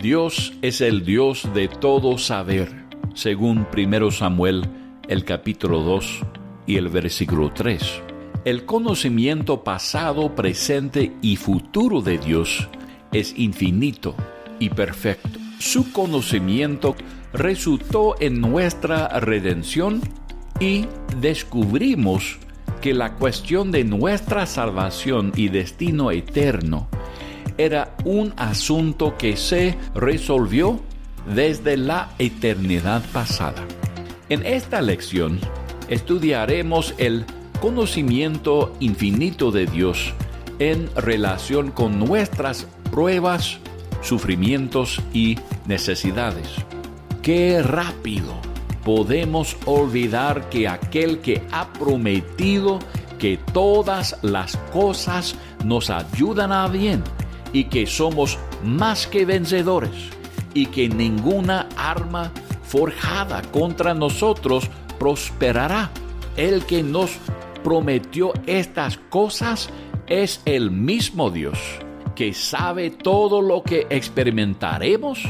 Dios es el Dios de todo saber, según 1 Samuel, el capítulo 2 y el versículo 3. El conocimiento pasado, presente y futuro de Dios es infinito y perfecto. Su conocimiento resultó en nuestra redención y descubrimos que la cuestión de nuestra salvación y destino eterno era un asunto que se resolvió desde la eternidad pasada. En esta lección estudiaremos el conocimiento infinito de Dios en relación con nuestras pruebas, sufrimientos y necesidades. ¡Qué rápido podemos olvidar que aquel que ha prometido que todas las cosas nos ayudan a bien y que somos más que vencedores y que ninguna arma forjada contra nosotros prosperará? El que nos prometió estas cosas es el mismo Dios que sabe todo lo que experimentaremos,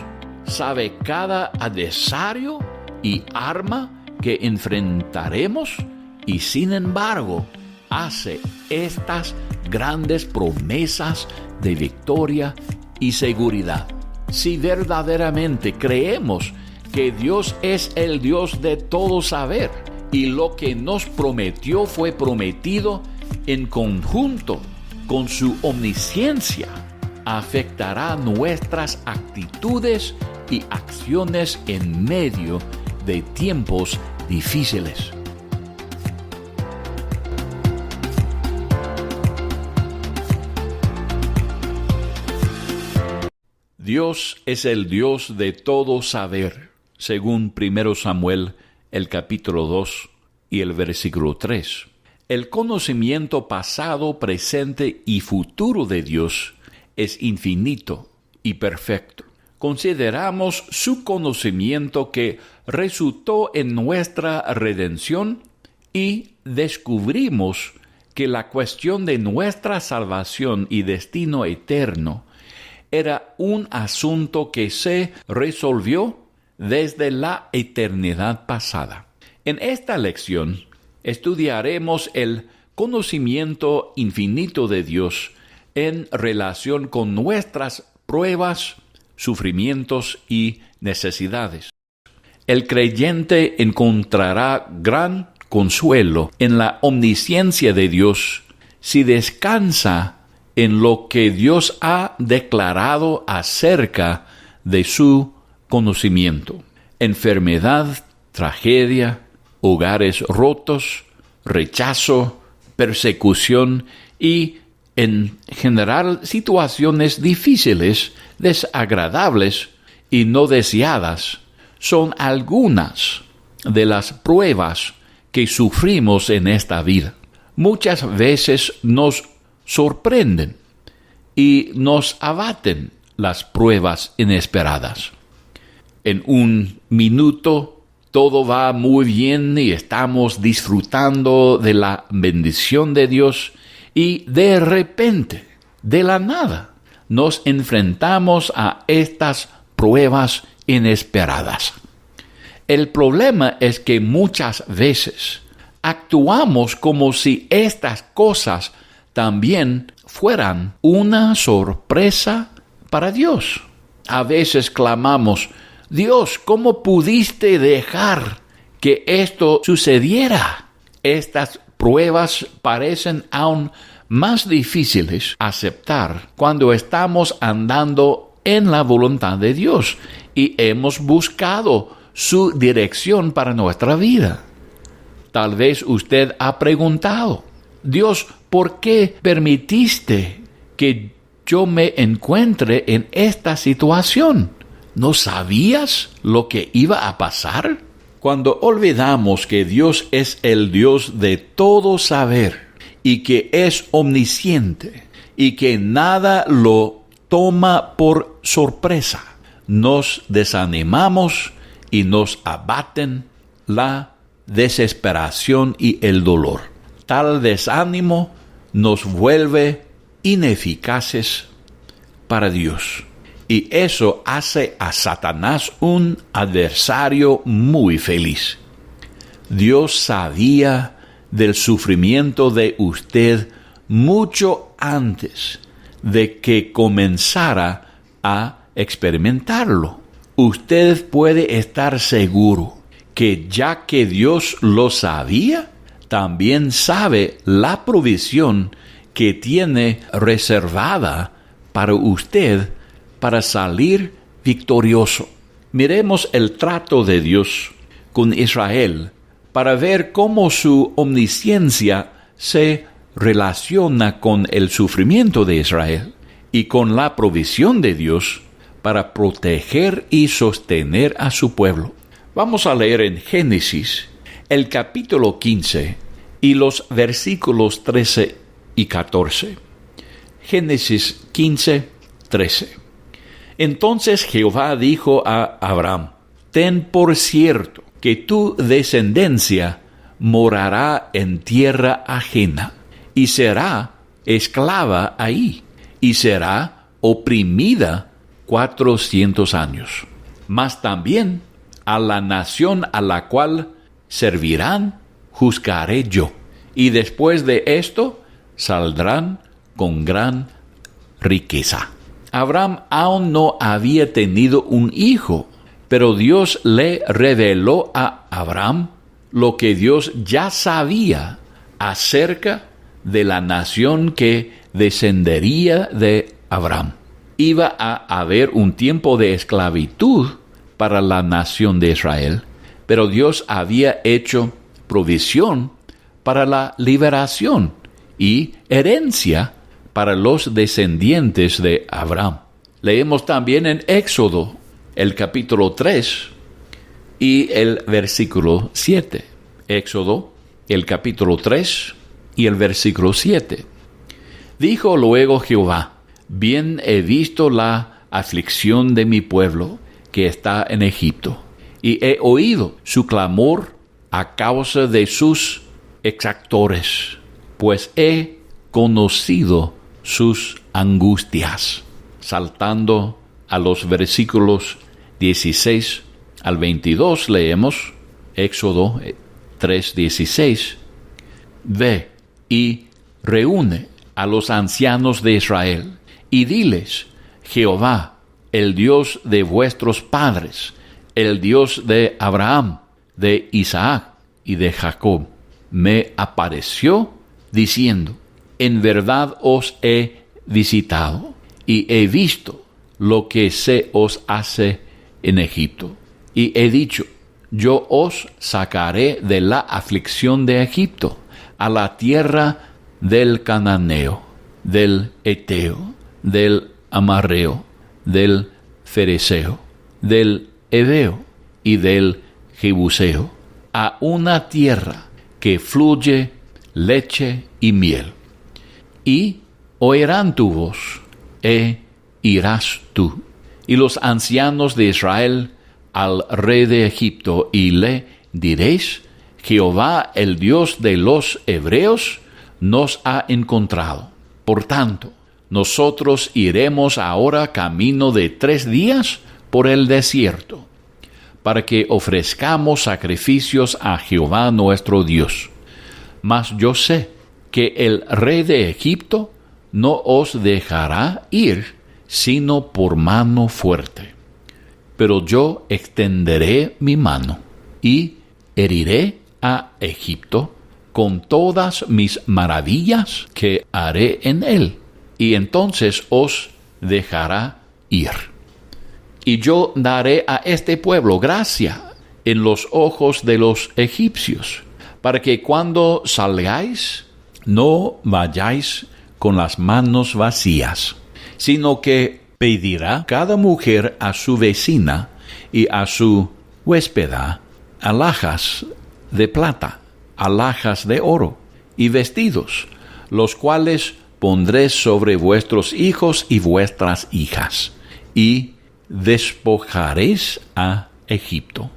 sabe cada adversario y arma que enfrentaremos, y sin embargo hace estas grandes promesas de victoria y seguridad. Si verdaderamente creemos que Dios es el Dios de todo saber y lo que nos prometió fue prometido en conjunto con su omnisciencia, afectará nuestras actitudes y acciones en medio de tiempos difíciles. Dios es el Dios de todo saber, según 1 Samuel, el capítulo 2 y el versículo 3. El conocimiento pasado, presente y futuro de Dios es infinito y perfecto. Consideramos su conocimiento que resultó en nuestra redención y descubrimos que la cuestión de nuestra salvación y destino eterno era un asunto que se resolvió desde la eternidad pasada. En esta lección estudiaremos el conocimiento infinito de Dios en relación con nuestras pruebas, sufrimientos y necesidades. El creyente encontrará gran consuelo en la omnisciencia de Dios si descansa en lo que Dios ha declarado acerca de su conocimiento. Enfermedad, tragedia, hogares rotos, rechazo, persecución y, en general, situaciones difíciles, desagradables y no deseadas, son algunas de las pruebas que sufrimos en esta vida. Muchas veces nos sorprenden y nos abaten las pruebas inesperadas. En un minuto todo va muy bien y estamos disfrutando de la bendición de Dios, y de repente, de la nada, nos enfrentamos a estas pruebas inesperadas. El problema es que muchas veces actuamos como si estas cosas también fueran una sorpresa para Dios. A veces clamamos: Dios, ¿cómo pudiste dejar que esto sucediera? Estas pruebas parecen aún más difíciles aceptar cuando estamos andando en la voluntad de Dios y hemos buscado su dirección para nuestra vida. Tal vez usted ha preguntado: Dios, ¿por qué permitiste que yo me encuentre en esta situación? ¿No sabías lo que iba a pasar? Cuando olvidamos que Dios es el Dios de todo saber y que es omnisciente y que nada lo toma por sorpresa, nos desanimamos y nos abaten la desesperación y el dolor. Tal desánimo nos vuelve ineficaces para Dios Y eso hace a Satanás un adversario muy feliz. Dios sabía del sufrimiento de usted mucho antes de que comenzara a experimentarlo. Usted puede estar seguro que ya que Dios lo sabía, también sabe la provisión que tiene reservada para usted para salir victorioso. Miremos el trato de Dios con Israel para ver cómo su omnisciencia se relaciona con el sufrimiento de Israel y con la provisión de Dios para proteger y sostener a su pueblo. Vamos a leer en Génesis el capítulo 15 y los versículos 13 y 14. Génesis 15, 13. Entonces Jehová dijo a Abraham: ten por cierto que tu descendencia morará en tierra ajena, y será esclava ahí, y será oprimida 400 años. Mas también a la nación a la cual servirán, juzgaré yo, y después de esto saldrán con gran riqueza. Abraham aún no había tenido un hijo, pero Dios le reveló a Abraham lo que Dios ya sabía acerca de la nación que descendería de Abraham. Iba a haber un tiempo de esclavitud para la nación de Israel, pero Dios había hecho provisión para la liberación y herencia para los descendientes de Abraham. Leemos también en Éxodo, el capítulo 3 y el versículo 7. Éxodo, el capítulo 3 y el versículo 7. Dijo luego Jehová: bien he visto la aflicción de mi pueblo que está en Egipto, y he oído su clamor a causa de sus exactores, pues he conocido sus angustias. Saltando a los versículos 16 al 22, leemos Éxodo 3:16. Ve y reúne a los ancianos de Israel, y diles: Jehová, el Dios de vuestros padres, el Dios de Abraham, de Isaac y de Jacob, me apareció diciendo: en verdad os he visitado, y he visto lo que se os hace en Egipto. Y he dicho: yo os sacaré de la aflicción de Egipto, a la tierra del Cananeo, del Eteo, del Amarreo, del Fereceo, del Heveo y del Jebuseo, a una tierra que fluye leche y miel. Y oirán tu voz, irás tú, y los ancianos de Israel, al rey de Egipto, y le diréis: Jehová, el Dios de los hebreos, nos ha encontrado. Por tanto, nosotros iremos ahora camino de 3 días por el desierto, para que ofrezcamos sacrificios a Jehová nuestro Dios. Mas yo sé que el rey de Egipto no os dejará ir, sino por mano fuerte. Pero yo extenderé mi mano, y heriré a Egipto con todas mis maravillas que haré en él, y entonces os dejará ir. Y yo daré a este pueblo gracia en los ojos de los egipcios, para que cuando salgáis no vayáis con las manos vacías, sino que pedirá cada mujer a su vecina y a su huéspeda alhajas de plata, alhajas de oro y vestidos, los cuales pondré sobre vuestros hijos y vuestras hijas, y despojaréis a Egipto.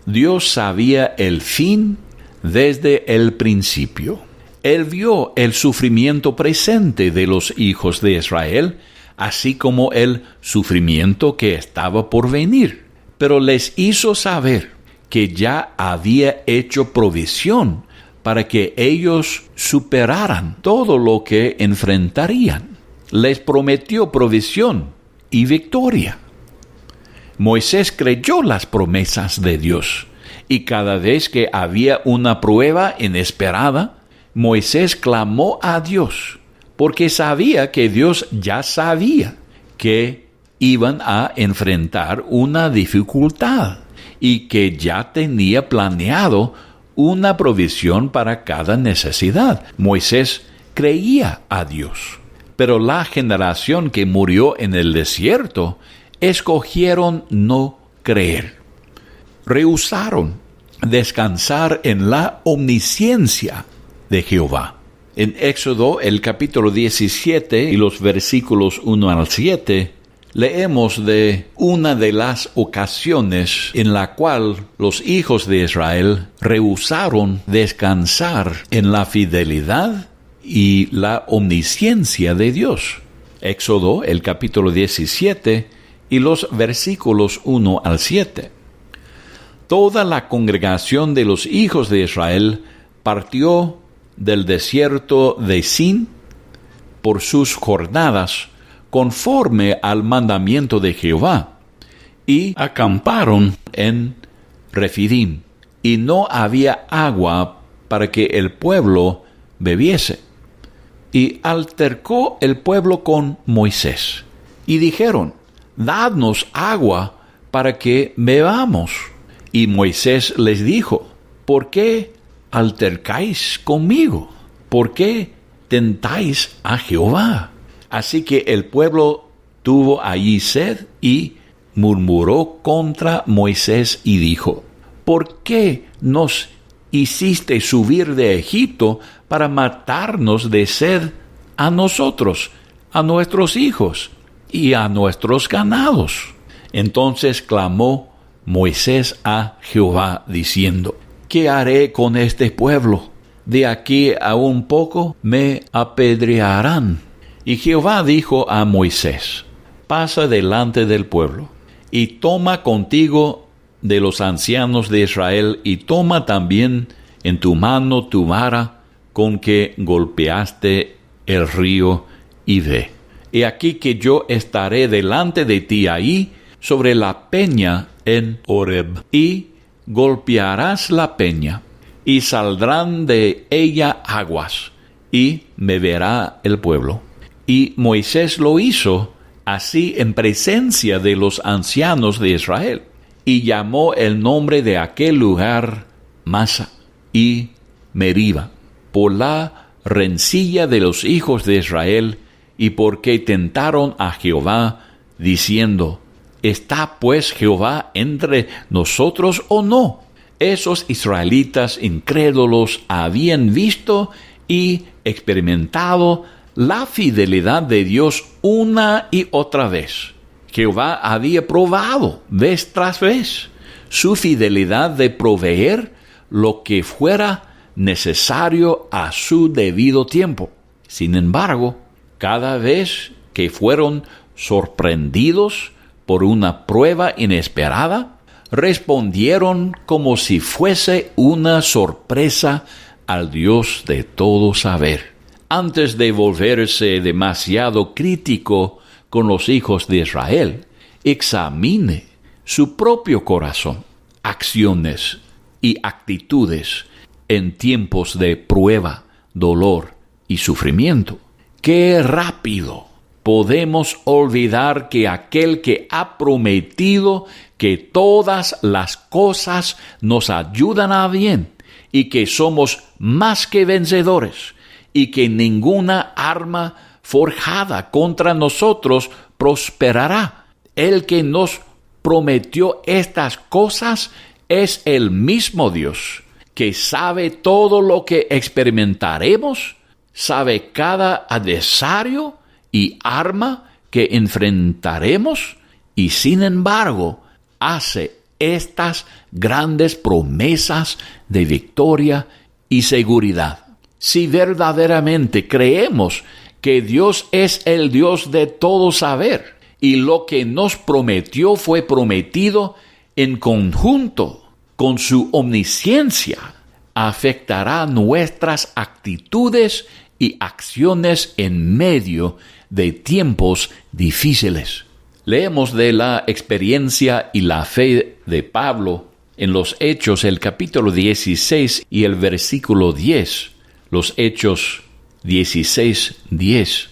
Dios sabía el fin desde el principio. Él vio el sufrimiento presente de los hijos de Israel así como el sufrimiento que estaba por venir. Pero les hizo saber que ya había hecho provisión para que ellos superaran todo lo que enfrentarían. Les prometió provisión y victoria. Moisés creyó las promesas de Dios, y cada vez que había una prueba inesperada, Moisés clamó a Dios, porque sabía que Dios ya sabía que iban a enfrentar una dificultad y que ya tenía planeado una provisión para cada necesidad. Moisés creía a Dios. Pero la generación que murió en el desierto escogieron no creer. Rehusaron descansar en la omnisciencia de Jehová. En Éxodo, el capítulo 17 y los versículos 1 al 7, leemos de una de las ocasiones en la cual los hijos de Israel rehusaron descansar en la fidelidad y la omnisciencia de Dios. Éxodo, el capítulo 17 y los versículos 1 al 7. Toda la congregación de los hijos de Israel partió del desierto de Sin por sus jornadas, conforme al mandamiento de Jehová, y acamparon en Refidim, y no había agua para que el pueblo bebiese. Y altercó el pueblo con Moisés, y dijeron: dadnos agua para que bebamos. Y Moisés les dijo: ¿por qué altercáis conmigo? ¿Por qué tentáis a Jehová? Así que el pueblo tuvo allí sed y murmuró contra Moisés y dijo: ¿por qué nos hiciste subir de Egipto para matarnos de sed a nosotros, a nuestros hijos y a nuestros ganados? Entonces clamó Moisés a Jehová diciendo: ¿qué haré con este pueblo? De aquí a un poco me apedrearán. Y Jehová dijo a Moisés: pasa delante del pueblo, y toma contigo de los ancianos de Israel, y toma también en tu mano tu vara con que golpeaste el río, y ve. He aquí que yo estaré delante de ti ahí, sobre la peña en Horeb, y golpearás la peña, y saldrán de ella aguas, y beberá el pueblo. Y Moisés lo hizo así en presencia de los ancianos de Israel, y llamó el nombre de aquel lugar Masa y Meriba, por la rencilla de los hijos de Israel, y porque tentaron a Jehová, diciendo: ¿está pues Jehová entre nosotros o no? Esos israelitas incrédulos habían visto y experimentado la fidelidad de Dios una y otra vez. Jehová había probado vez tras vez su fidelidad de proveer lo que fuera necesario a su debido tiempo. Sin embargo, cada vez que fueron sorprendidos por una prueba inesperada, respondieron como si fuese una sorpresa al Dios de todo saber. Antes de volverse demasiado crítico con los hijos de Israel, examine su propio corazón, acciones y actitudes en tiempos de prueba, dolor y sufrimiento. ¡Qué rápido podemos olvidar que aquel que ha prometido que todas las cosas nos ayudan a bien y que somos más que vencedores y que ninguna arma forjada contra nosotros prosperará? El que nos prometió estas cosas es el mismo Dios, que sabe todo lo que experimentaremos, sabe cada adversario y arma que enfrentaremos, y sin embargo hace estas grandes promesas de victoria y seguridad. Si verdaderamente creemos que Dios es el Dios de todo saber, y lo que nos prometió fue prometido en conjunto con su omnisciencia. Afectará nuestras actitudes y acciones en medio de tiempos difíciles. Leemos de la experiencia y la fe de Pablo en los Hechos, el capítulo 16 y el versículo 10. Los Hechos 16:10.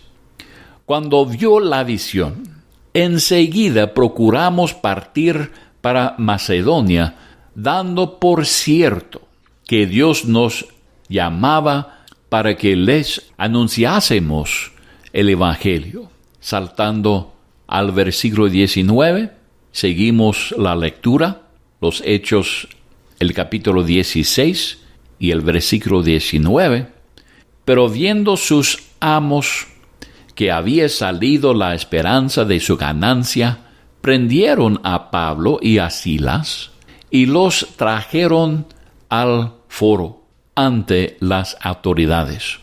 Cuando vio la visión, enseguida procuramos partir para Macedonia, dando por cierto que Dios nos llamaba para que les anunciásemos el Evangelio. Saltando al versículo 19, seguimos la lectura, los Hechos, el capítulo 16 y el versículo 19. Pero viendo sus amos que había salido la esperanza de su ganancia, prendieron a Pablo y a Silas y los trajeron al foro ante las autoridades.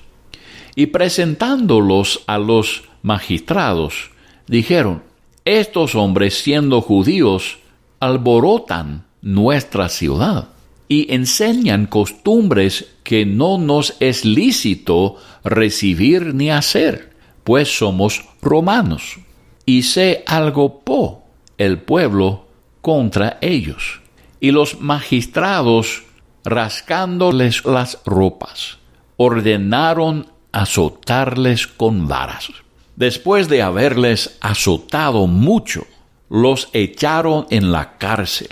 Y presentándolos a los magistrados, dijeron: estos hombres, siendo judíos, alborotan nuestra ciudad y enseñan costumbres que no nos es lícito recibir ni hacer, pues somos romanos. Y se agolpó el pueblo contra ellos, y los magistrados, rascándoles las ropas, ordenaron azotarles con varas. Después de haberles azotado mucho, los echaron en la cárcel,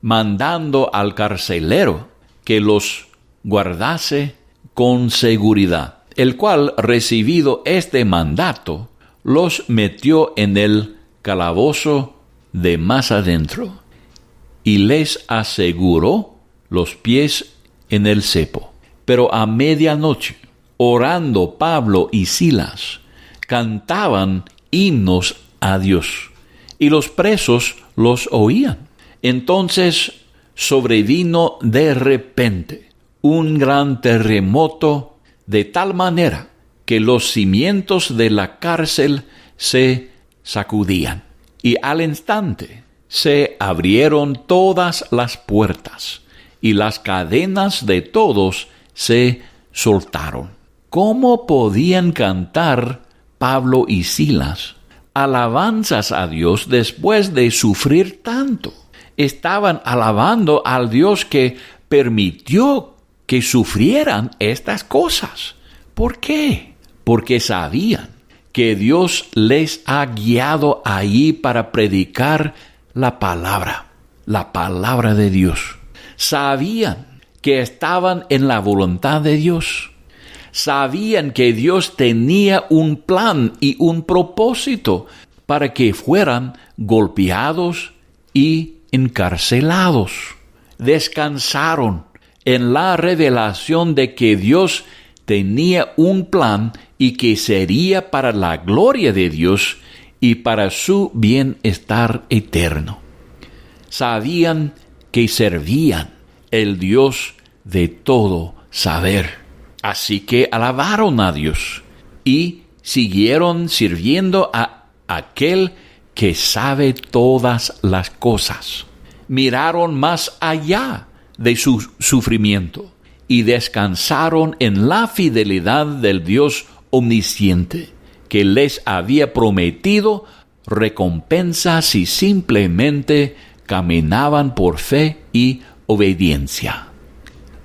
mandando al carcelero que los guardase con seguridad, el cual, recibido este mandato, los metió en el calabozo de más adentro y les aseguró los pies en el cepo. Pero a medianoche, orando Pablo y Silas, cantaban himnos a Dios, y los presos los oían. Entonces sobrevino de repente un gran terremoto, de tal manera que los cimientos de la cárcel se sacudían, y al instante se abrieron todas las puertas, y las cadenas de todos se soltaron. ¿Cómo podían cantar Pablo y Silas alabanzas a Dios después de sufrir tanto? Estaban alabando al Dios que permitió que sufrieran estas cosas. ¿Por qué? Porque sabían que Dios les ha guiado allí para predicar la palabra de Dios. Sabían que estaban en la voluntad de Dios. Sabían que Dios tenía un plan y un propósito para que fueran golpeados y encarcelados. Descansaron en la revelación de que Dios tenía un plan y que sería para la gloria de Dios y para su bienestar eterno. Sabían que servían el Dios de todo saber. Así que alabaron a Dios y siguieron sirviendo a aquel que sabe todas las cosas. Miraron más allá de su sufrimiento y descansaron en la fidelidad del Dios omnisciente, que les había prometido recompensa si simplemente caminaban por fe y obediencia.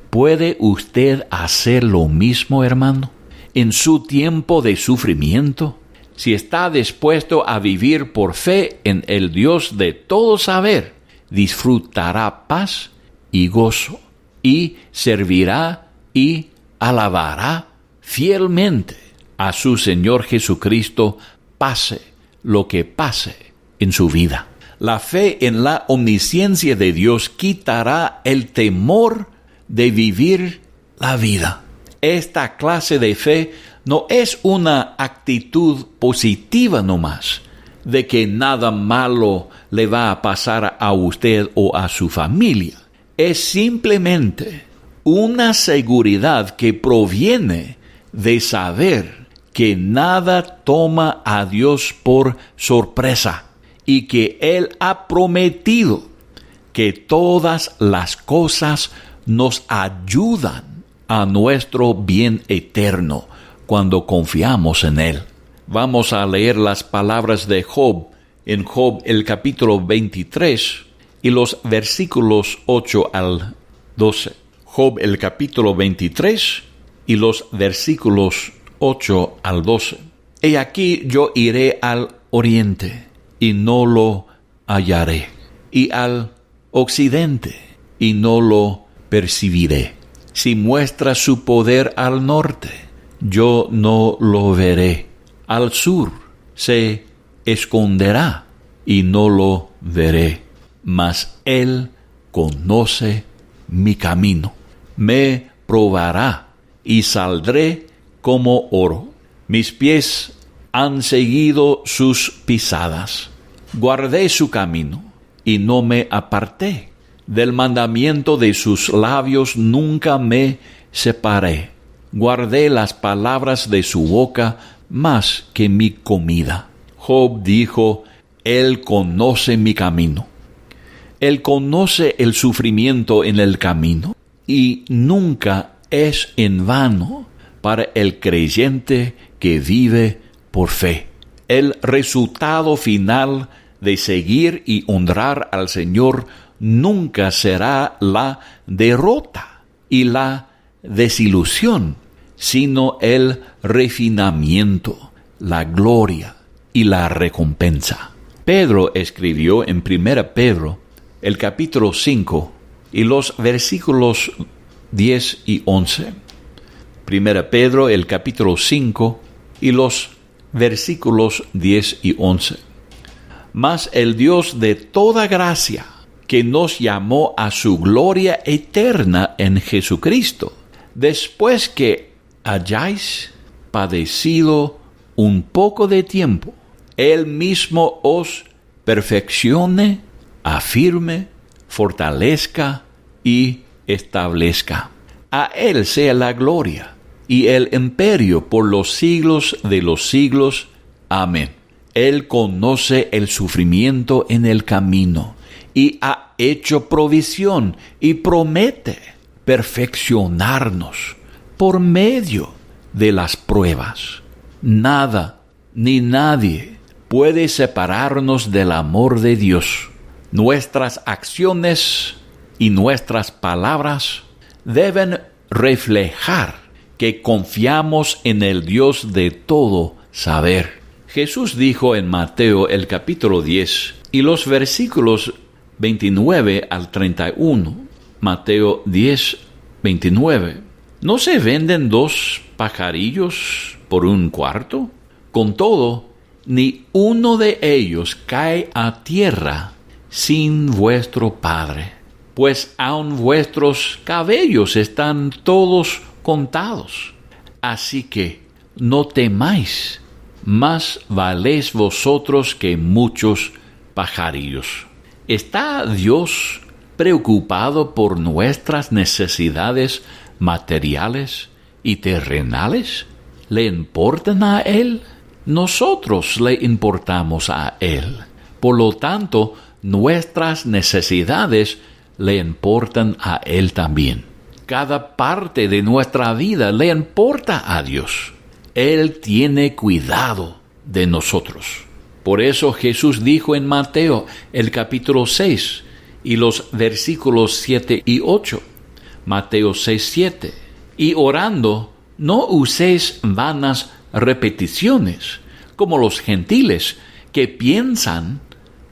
¿Puede usted hacer lo mismo, hermano, en su tiempo de sufrimiento? Si está dispuesto a vivir por fe en el Dios de todo saber, disfrutará paz y gozo, y servirá y alabará fielmente a su Señor Jesucristo, pase lo que pase en su vida. La fe en la omnisciencia de Dios quitará el temor de vivir la vida. Esta clase de fe no es una actitud positiva nomás, de que nada malo le va a pasar a usted o a su familia. Es simplemente una seguridad que proviene de saber que nada toma a Dios por sorpresa y que Él ha prometido que todas las cosas nos ayudan a nuestro bien eterno cuando confiamos en Él. Vamos a leer las palabras de Job en Job el capítulo 23 y los versículos 8 al 12. Job el capítulo 23 y los versículos 8 al 12. He aquí yo iré al oriente y no lo hallaré, y al occidente y no lo percibiré. Si muestra su poder al norte, yo no lo veré. Al sur se esconderá y no lo veré. Mas Él conoce mi camino. Me probará y saldré como oro. Mis pies han seguido sus pisadas. Guardé su camino y no me aparté. Del mandamiento de sus labios nunca me separé. Guardé las palabras de su boca más que mi comida. Job dijo, Él conoce mi camino. Él conoce el sufrimiento en el camino y nunca es en vano para el creyente que vive por fe. El resultado final de seguir y honrar al Señor nunca será la derrota y la desilusión, sino el refinamiento, la gloria y la recompensa. Pedro escribió en 1 Pedro, el capítulo 5, y los versículos 10 y 11. 1 Pedro, el capítulo 5, y los versículos 10 y 11. Mas el Dios de toda gracia, que nos llamó a su gloria eterna en Jesucristo, después que hayáis padecido un poco de tiempo, Él mismo os perfeccione, afirme, fortalezca y establezca. A Él sea la gloria y el imperio por los siglos de los siglos. Amén. Él conoce el sufrimiento en el camino y ha hecho provisión y promete perfeccionarnos por medio de las pruebas. Nada ni nadie puede separarnos del amor de Dios. Nuestras acciones y nuestras palabras deben reflejar que confiamos en el Dios de todo saber. Jesús dijo en Mateo el capítulo 10 y los versículos 29 al 31, Mateo 10, 29. ¿No se venden 2 pajarillos por un cuarto? Con todo, ni uno de ellos cae a tierra sin vuestro Padre, pues aun vuestros cabellos están todos contados. Así que no temáis, más valéis vosotros que muchos pajarillos. ¿Está Dios preocupado por nuestras necesidades materiales y terrenales? ¿Le importan a Él? Nosotros le importamos a Él. Por lo tanto, nuestras necesidades le importan a Él también. Cada parte de nuestra vida le importa a Dios. Él tiene cuidado de nosotros. Por eso Jesús dijo en Mateo, el capítulo 6, y los versículos 7 y 8. Mateo 6, 7. Y orando, no uséis vanas repeticiones, como los gentiles, que piensan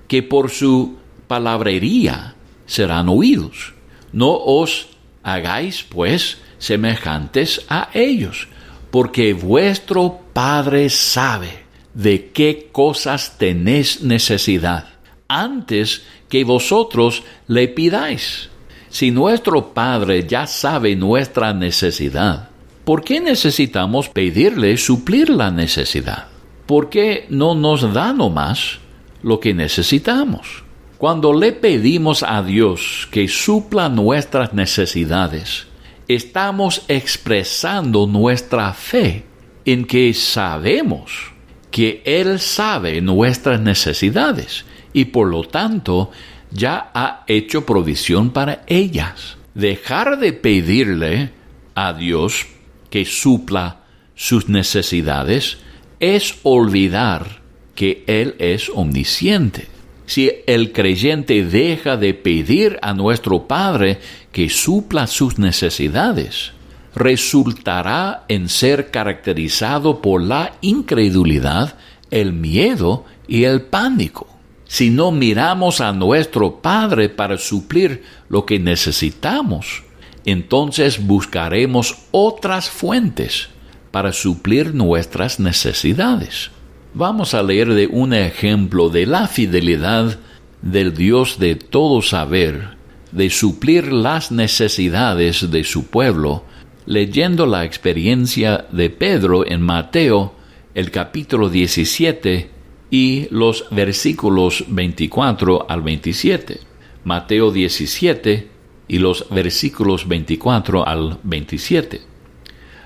que por su palabrería serán oídos. No os hagáis, pues, semejantes a ellos, porque vuestro Padre sabe de qué cosas tenéis necesidad, antes que vosotros le pidáis. Si nuestro Padre ya sabe nuestra necesidad, ¿por qué necesitamos pedirle suplir la necesidad? ¿Por qué no nos da nomás lo que necesitamos? Cuando le pedimos a Dios que supla nuestras necesidades, estamos expresando nuestra fe en que sabemos que Él sabe nuestras necesidades y por lo tanto ya ha hecho provisión para ellas. Dejar de pedirle a Dios que supla sus necesidades es olvidar que Él es omnisciente. Si el creyente deja de pedir a nuestro Padre que supla sus necesidades, resultará en ser caracterizado por la incredulidad, el miedo y el pánico. Si no miramos a nuestro Padre para suplir lo que necesitamos, entonces buscaremos otras fuentes para suplir nuestras necesidades. Vamos a leer de un ejemplo de la fidelidad del Dios de todo saber, de suplir las necesidades de su pueblo, leyendo la experiencia de Pedro en Mateo, el capítulo 17 y los versículos 24 al 27. Mateo 17 y los versículos 24 al 27.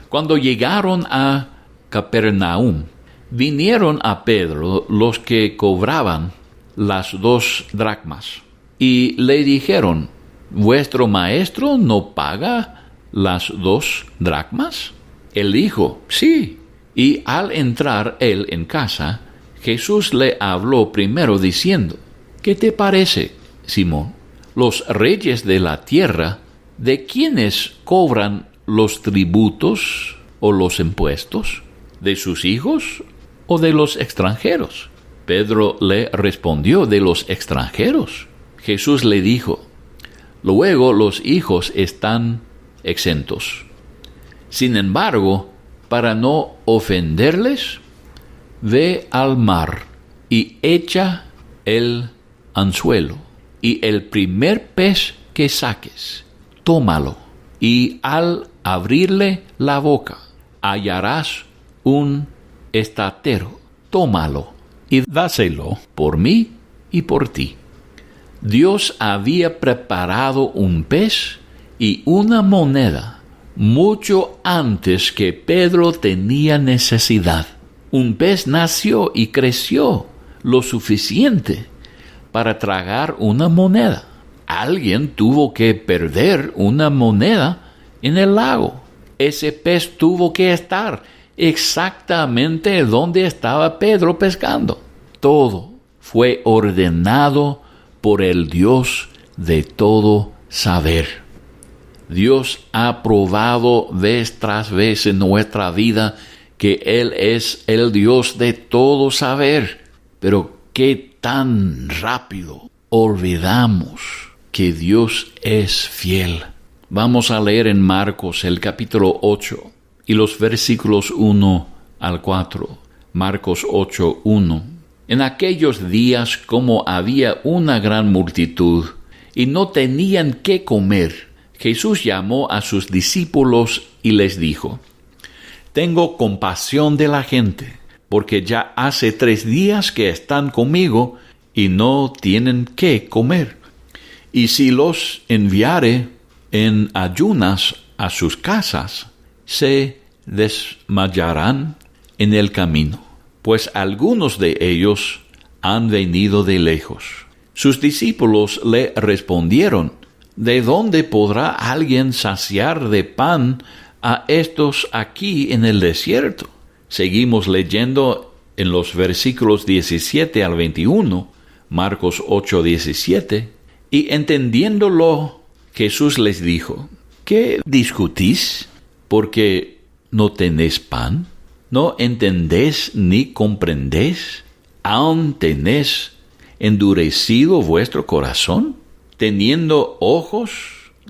Cuando llegaron a Capernaum, vinieron a Pedro los que cobraban las 2 dracmas, y le dijeron: ¿Vuestro maestro no paga las 2 dracmas? Él dijo: sí. Y al entrar él en casa, Jesús le habló primero diciendo: ¿Qué te parece, Simón? Los reyes de la tierra, ¿de quiénes cobran los tributos o los impuestos? ¿De sus hijos o de los extranjeros? Pedro le respondió: de los extranjeros. Jesús le dijo: luego los hijos están exentos. Sin embargo, para no ofenderles, ve al mar y echa el anzuelo, y el primer pez que saques, tómalo, y al abrirle la boca, hallarás un estatero. Tómalo y dáselo por mí y por ti. Dios había preparado un pez y una moneda mucho antes que Pedro tenía necesidad. Un pez nació y creció lo suficiente para tragar una moneda. Alguien tuvo que perder una moneda en el lago. Ese pez tuvo que estar exactamente donde estaba Pedro pescando. Todo fue ordenado por el Dios de todo saber. Dios ha probado vez tras vez en nuestra vida que Él es el Dios de todo saber. Pero qué tan rápido olvidamos que Dios es fiel. Vamos a leer en Marcos el capítulo 8 y los versículos 1 al 4. Marcos 8, 1. En aquellos días, como había una gran multitud y no tenían qué comer, Jesús llamó a sus discípulos y les dijo: tengo compasión de la gente, porque ya hace 3 días que están conmigo y no tienen qué comer. Y si los enviare en ayunas a sus casas, se desmayarán en el camino, pues algunos de ellos han venido de lejos. Sus discípulos le respondieron: ¿de dónde podrá alguien saciar de pan a estos aquí en el desierto? Seguimos leyendo en los versículos 17 al 21, Marcos 8, 17, y entendiéndolo, Jesús les dijo: ¿qué discutís? ¿Porque no tenéis pan? ¿No entendéis ni comprendéis? ¿Aún tenéis endurecido vuestro corazón? Teniendo ojos,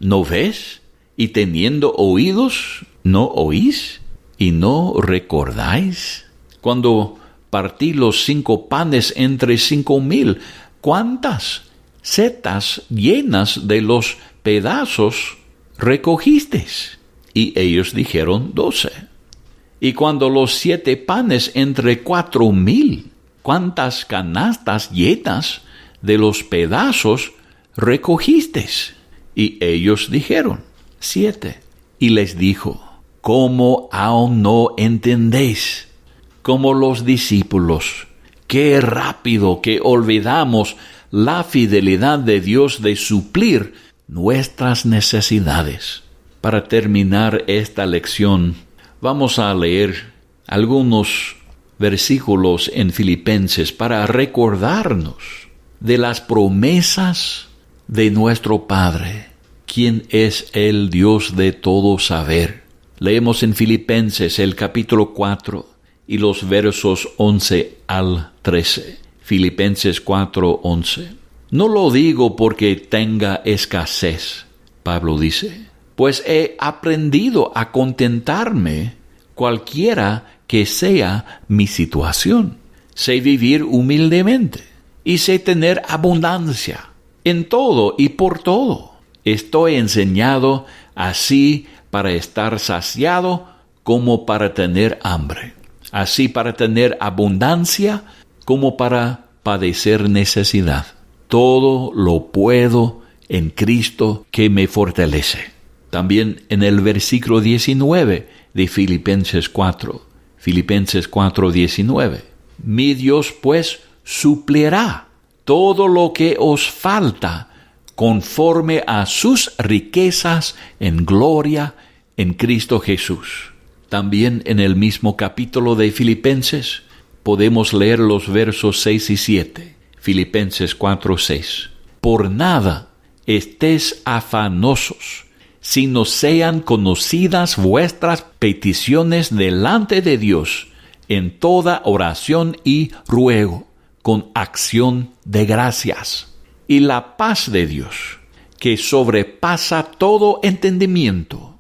¿no ves? Y teniendo oídos, ¿no oís? ¿Y no recordáis? Cuando partí los 5 panes entre 5,000, ¿cuántas setas llenas de los pedazos recogisteis? Y ellos dijeron: 12. Y cuando los 7 panes entre 4,000, ¿cuántas canastas llenas de los pedazos recogisteis? Y ellos dijeron: 7. Y les dijo: ¿Cómo aún no entendéis? Como los discípulos, qué rápido que olvidamos la fidelidad de Dios de suplir nuestras necesidades. Para terminar esta lección, vamos a leer algunos versículos en Filipenses para recordarnos de las promesas de nuestro Padre, quien es el Dios de todo saber. Leemos en Filipenses el capítulo 4 y los versos 11 al 13. Filipenses 4:11. No lo digo porque tenga escasez, Pablo dice, pues he aprendido a contentarme cualquiera que sea mi situación. Sé vivir humildemente y sé tener abundancia en todo y por todo. Estoy enseñado así para estar saciado como para tener hambre, así para tener abundancia como para padecer necesidad. Todo lo puedo en Cristo que me fortalece. También en el versículo 19 de Filipenses 4:19. Mi Dios pues suplirá todo lo que os falta conforme a sus riquezas en gloria en Cristo Jesús. También en el mismo capítulo de Filipenses podemos leer los versos 6 y 7. Filipenses 4:6. Por nada estéis afanosos, sino sean conocidas vuestras peticiones delante de Dios en toda oración y ruego, con acción de gracias. Y la paz de Dios, que sobrepasa todo entendimiento,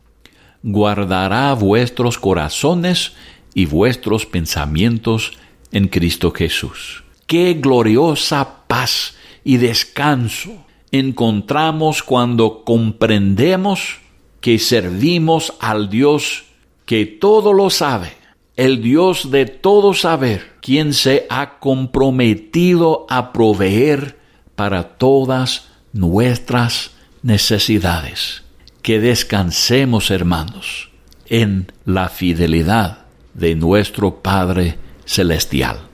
guardará vuestros corazones y vuestros pensamientos en Cristo Jesús. ¡Qué gloriosa paz y descanso encontramos cuando comprendemos que servimos al Dios que todo lo sabe, el Dios de todo saber, quien se ha comprometido a proveer para todas nuestras necesidades? Que descansemos, hermanos, en la fidelidad de nuestro Padre Celestial.